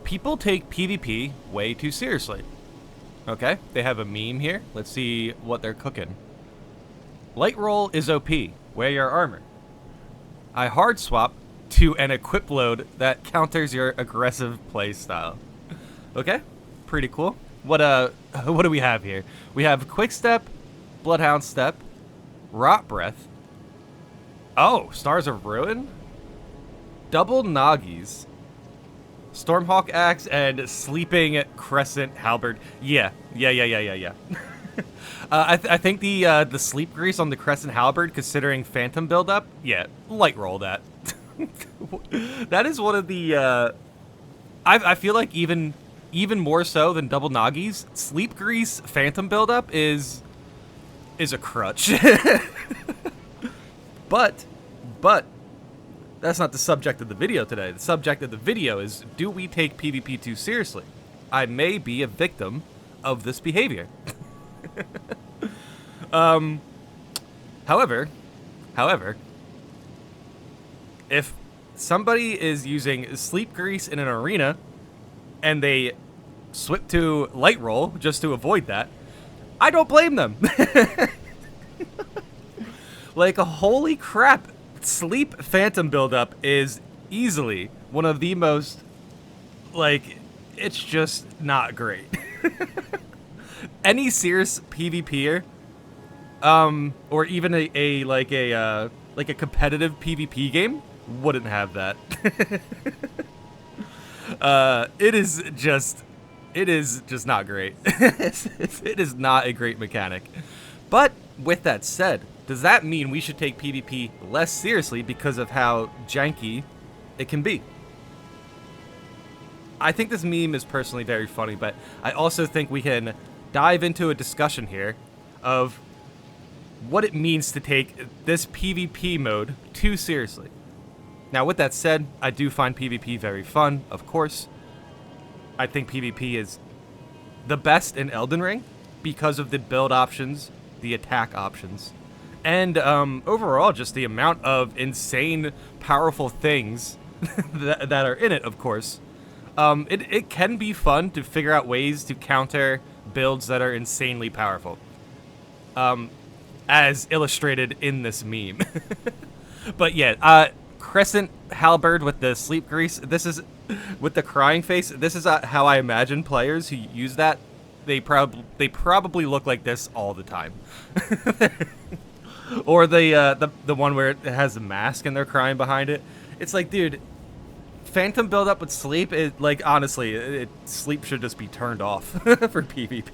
People take PvP way too seriously. Okay, they have a meme here. Let's see what they're cooking. Light roll is OP. Wear your armor. I hard swap to an equip load that counters your aggressive play style. Okay, pretty cool. What do we have here? We have quick step, bloodhound step, rot breath. Oh, stars of ruin, double noggies, stormhawk axe, and sleeping crescent halberd. Yeah. I think the sleep grease on the crescent halberd, considering phantom buildup, yeah, light roll that. That is one of the. I feel like even more so than double noggies, sleep grease phantom buildup is a crutch. But that's not the subject of the video today. The subject of the video is, do we take PvP too seriously? I may be a victim of this behavior. However, if somebody is using sleep grease in an arena and they switch to light roll just to avoid that, I don't blame them. Like, holy crap, sleep phantom buildup is easily one of the most, like, it's just not great. Any serious PvPer, or even a competitive PvP game wouldn't have that. It is just not great. It is not a great mechanic. But with that said, does that mean we should take PvP less seriously because of how janky it can be? I think this meme is personally very funny, but I also think we can dive into a discussion here of what it means to take this PvP mode too seriously. Now, with that said, I do find PvP very fun, of course. I think PvP is the best in Elden Ring because of the build options, the attack options, and overall just the amount of insane, powerful things that are in it, of course. It can be fun to figure out ways to counter builds that are insanely powerful, as illustrated in this meme. But yeah, Crescent Halberd with the sleep grease, this is, with the crying face, this is how I imagine players who use that. They probably look like this all the time. Or the one where it has a mask and they're crying behind it. It's like, dude, phantom buildup with sleep, honestly, sleep should just be turned off for PvP.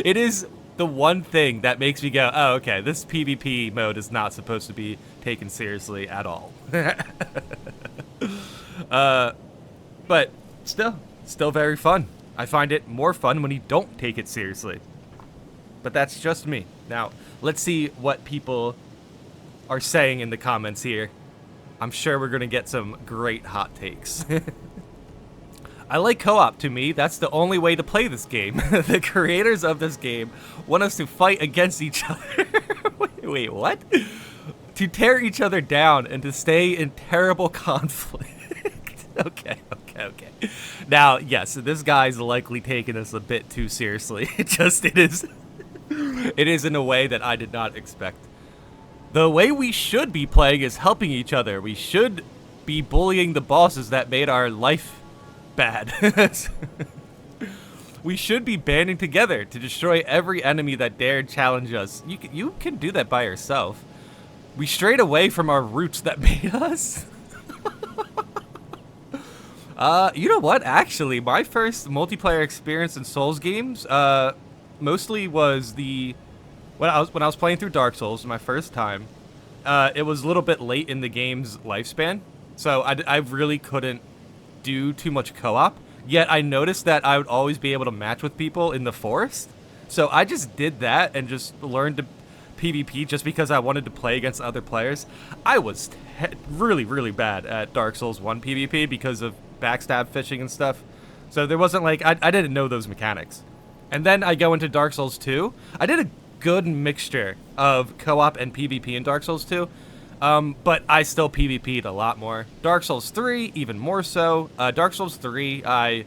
It is the one thing that makes me go, oh, okay, this PvP mode is not supposed to be taken seriously at all. But still very fun. I find it more fun when you don't take it seriously. But that's just me. Now, let's see what people are saying in the comments here. I'm sure we're going to get some great hot takes. I like co-op. To me, that's the only way to play this game. The creators of this game want us to fight against each other. Wait, what? To tear each other down and to stay in terrible conflict. Okay. Now, yes, this guy's likely taking this a bit too seriously. It is in a way that I did not expect. The way we should be playing is helping each other. We should be bullying the bosses that made our life bad. We should be banding together to destroy every enemy that dared challenge us. You can do that by yourself. We strayed away from our roots that made us. You know what? Actually, my first multiplayer experience in Souls games, mostly was when I was playing through Dark Souls my first time. It was a little bit late in the game's lifespan, so I really couldn't do too much co-op. Yet I noticed that I would always be able to match with people in the forest, so I just did that and just learned to PvP just because I wanted to play against other players. I was really bad at Dark Souls 1 PvP because of backstab fishing and stuff. So there wasn't like, I didn't know those mechanics. And then I go into Dark Souls 2. I did a good mixture of co-op and PvP in Dark Souls 2. But I still PvP'd a lot more. Dark Souls 3, even more so. Dark Souls 3, I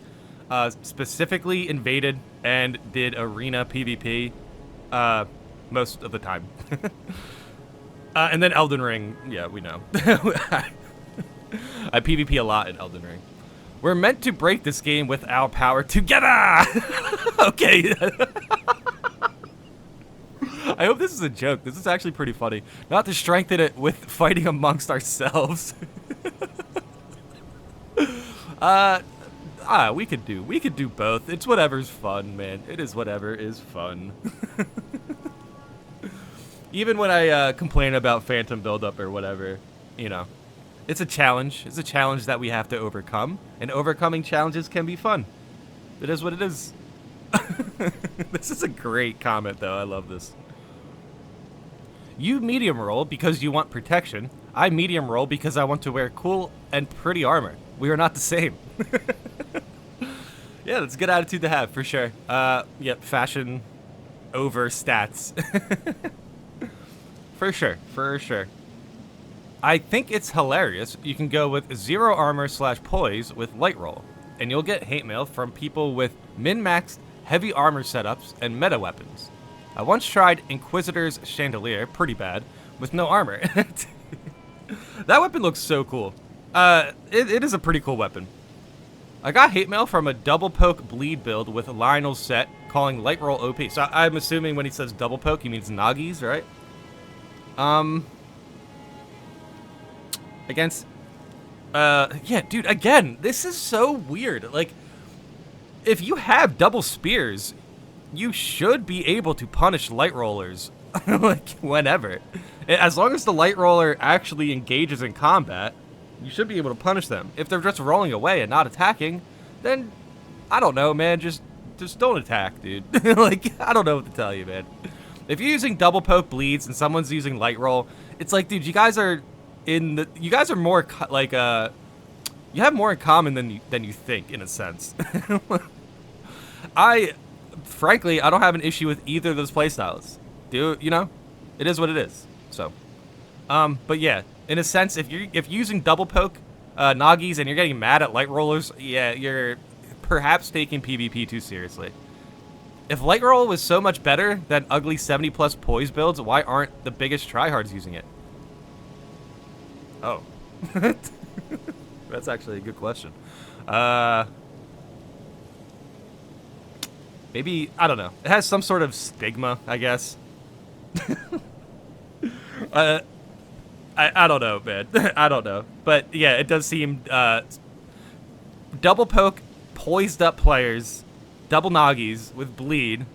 specifically invaded and did arena PvP most of the time. And then Elden Ring, yeah, we know. I PvP a lot in Elden Ring. We're meant to break this game with our power together! Okay. I hope this is a joke. This is actually pretty funny. Not to strengthen it with fighting amongst ourselves. We could do both. It's whatever's fun, man. It is whatever is fun. Even when I complain about phantom buildup or whatever, you know, it's a challenge. It's a challenge that we have to overcome, and overcoming challenges can be fun. It is what it is. This is a great comment, though. I love this. You medium roll because you want protection. I medium roll because I want to wear cool and pretty armor. We are not the same. Yeah, that's a good attitude to have, for sure. Yep, fashion over stats. For sure, for sure. I think it's hilarious. You can go with 0 armor / poise with light roll, and you'll get hate mail from people with min-maxed heavy armor setups and meta weapons. I once tried Inquisitor's Chandelier, pretty bad, with no armor. That weapon looks so cool. It is a pretty cool weapon. I got hate mail from a double poke bleed build with Lionel's set, calling light roll OP. So I'm assuming when he says double poke, he means Nagis, right? Against, yeah, dude, again, this is so weird. Like, if you have double spears, you should be able to punish light rollers, like, whenever. As long as the light roller actually engages in combat, you should be able to punish them. If they're just rolling away and not attacking, then, I don't know, man, just don't attack, dude. Like, I don't know what to tell you, man. If you're using double poke bleeds and someone's using light roll, it's like, dude, you guys are more, like, you have more in common than you think, in a sense. Frankly, I don't have an issue with either of those playstyles. You know? It is what it is. So, but yeah, in a sense, if you're using double poke Nagis and you're getting mad at light rollers, yeah, you're perhaps taking PvP too seriously. If light roll was so much better than ugly 70+ poise builds, why aren't the biggest tryhards using it? Oh. That's actually a good question. Maybe, I don't know. It has some sort of stigma, I guess. I don't know, man. I don't know. But yeah, it does seem double poke, poised up players, double Nagis with bleed.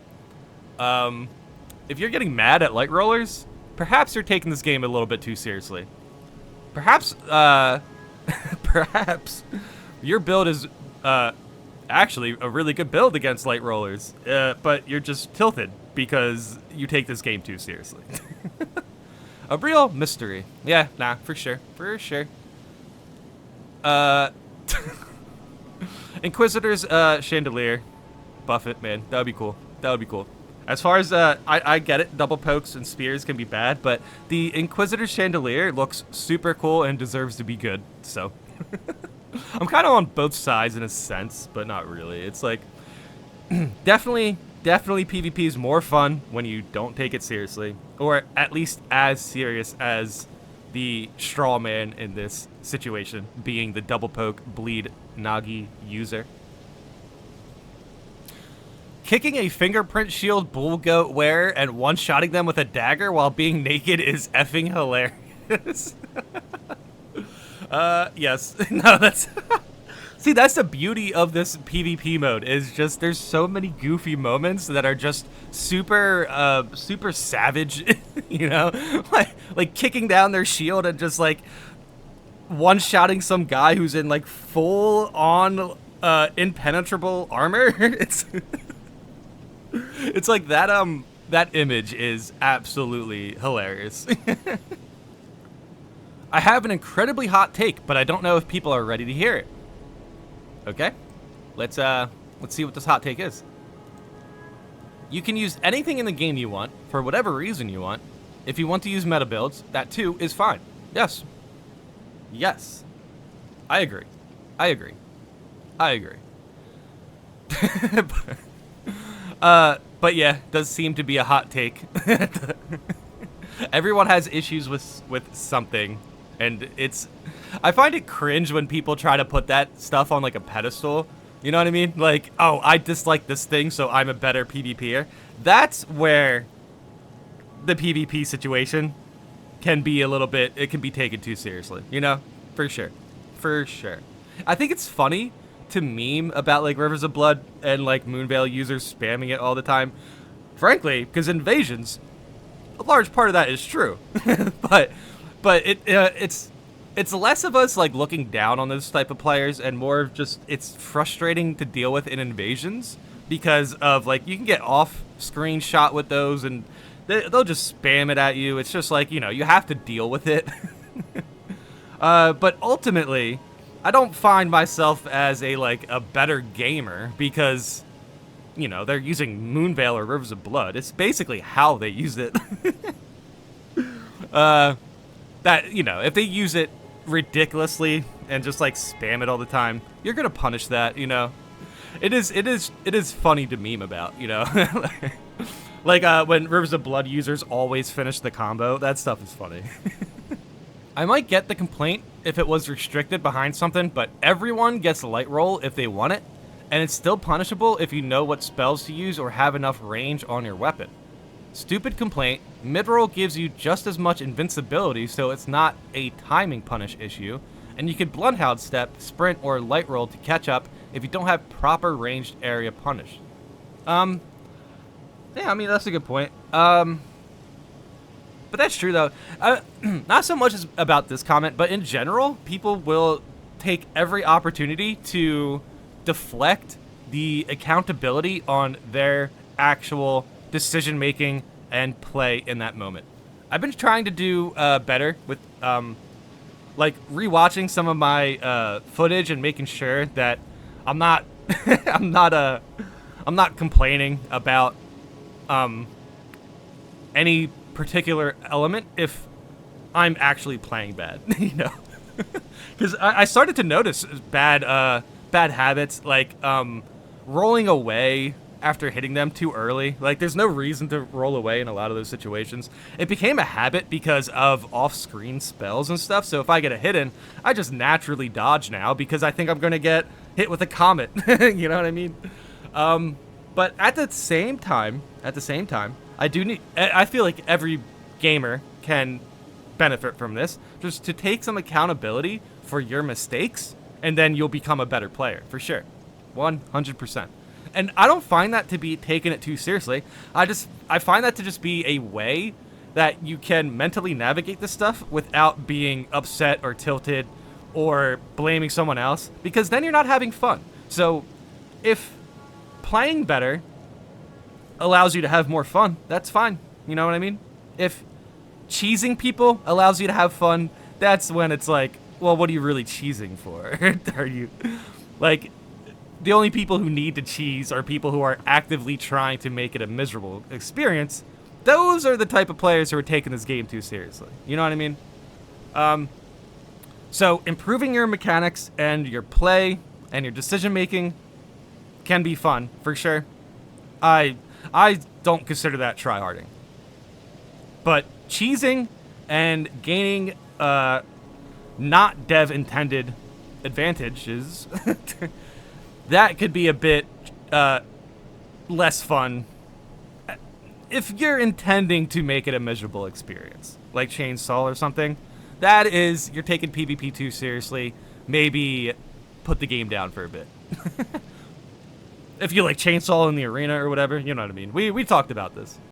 If you're getting mad at light rollers, perhaps you're taking this game a little bit too seriously. Perhaps, perhaps your build is actually a really good build against light rollers, but you're just tilted because you take this game too seriously. A real mystery. Yeah, nah, for sure. For sure. Inquisitor's Chandelier. Buff it, man. That would be cool. That would be cool. As far as, I get it, double pokes and spears can be bad, but the Inquisitor's Chandelier looks super cool and deserves to be good, so. I'm kind of on both sides in a sense, but not really. It's like, definitely PvP is more fun when you don't take it seriously, or at least as serious as the straw man in this situation, being the double poke bleed Nagi user. Kicking a fingerprint shield bull goat wearer and one-shotting them with a dagger while being naked is effing hilarious. Yes. No, that's... See, that's the beauty of this PvP mode, is just there's so many goofy moments that are just super, super savage, you know? Like kicking down their shield and just, like, one-shotting some guy who's in, like, full-on, impenetrable armor. It's like that, that image is absolutely hilarious. I have an incredibly hot take, but I don't know if people are ready to hear it. Okay, let's see what this hot take is. You can use anything in the game you want, for whatever reason you want. If you want to use meta builds, that too is fine. Yes. Yes. I agree. I agree. I agree. But yeah, does seem to be a hot take. Everyone has issues with something, and I find it cringe when people try to put that stuff on like a pedestal. You know what I mean? Like, oh, I dislike this thing, so I'm a better PvPer. That's where the PvP situation can be a little bit, it can be taken too seriously, you know? For sure. For sure. I think it's funny to meme about like Rivers of Blood and like Moonveil users spamming it all the time. Frankly, because invasions, a large part of that is true. but it's less of us like looking down on those type of players and more of just it's frustrating to deal with in invasions because of like you can get off screen shot with those and they'll just spam it at you. It's just like, you know, you have to deal with it. But ultimately, I don't find myself as a better gamer because, you know, they're using Moonveil or Rivers of Blood. It's basically how they use it. That, you know, if they use it ridiculously and just like spam it all the time, you're gonna punish that, you know. It is funny to meme about, you know. Like when Rivers of Blood users always finish the combo, that stuff is funny. I might get the complaint if it was restricted behind something, but everyone gets light roll if they want it, and it's still punishable if you know what spells to use or have enough range on your weapon. Stupid complaint, mid-roll gives you just as much invincibility, so it's not a timing punish issue, and you could Bloodhound step, sprint, or light roll to catch up if you don't have proper ranged area punish. Yeah, I mean, that's a good point. But that's true, though. Not so much as about this comment, but in general, people will take every opportunity to deflect the accountability on their actual decision-making and play in that moment. I've been trying to do better with, like, rewatching some of my footage and making sure that I'm not, I'm not complaining about any particular element if I'm actually playing bad, you know, because I started to notice bad habits like rolling away after hitting them too early. Like there's no reason to roll away in a lot of those situations. It became a habit because of off-screen spells and stuff. So if I get a hit in, I just naturally dodge now because I think I'm gonna get hit with a comet. You know what I mean? But at the same time, I feel like every gamer can benefit from this, just to take some accountability for your mistakes, and then you'll become a better player, for sure. 100%. And I don't find that to be taking it too seriously. I find that to just be a way that you can mentally navigate this stuff without being upset or tilted or blaming someone else, because then you're not having fun. So if playing better allows you to have more fun, that's fine. You know what I mean? If cheesing people allows you to have fun, that's when it's like, well, what are you really cheesing for? Are you like the only people who need to cheese are people who are actively trying to make it a miserable experience? Those are the type of players who are taking this game too seriously. You know what I mean? So improving your mechanics and your play and your decision making can be fun, for sure. I don't consider that tryharding. But cheesing and gaining not dev intended advantages that could be a bit less fun if you're intending to make it a miserable experience, like Chainsaw or something. That is, you're taking PvP too seriously. Maybe put the game down for a bit. If you like Chainsaw in the arena or whatever, you know what I mean. We talked about this.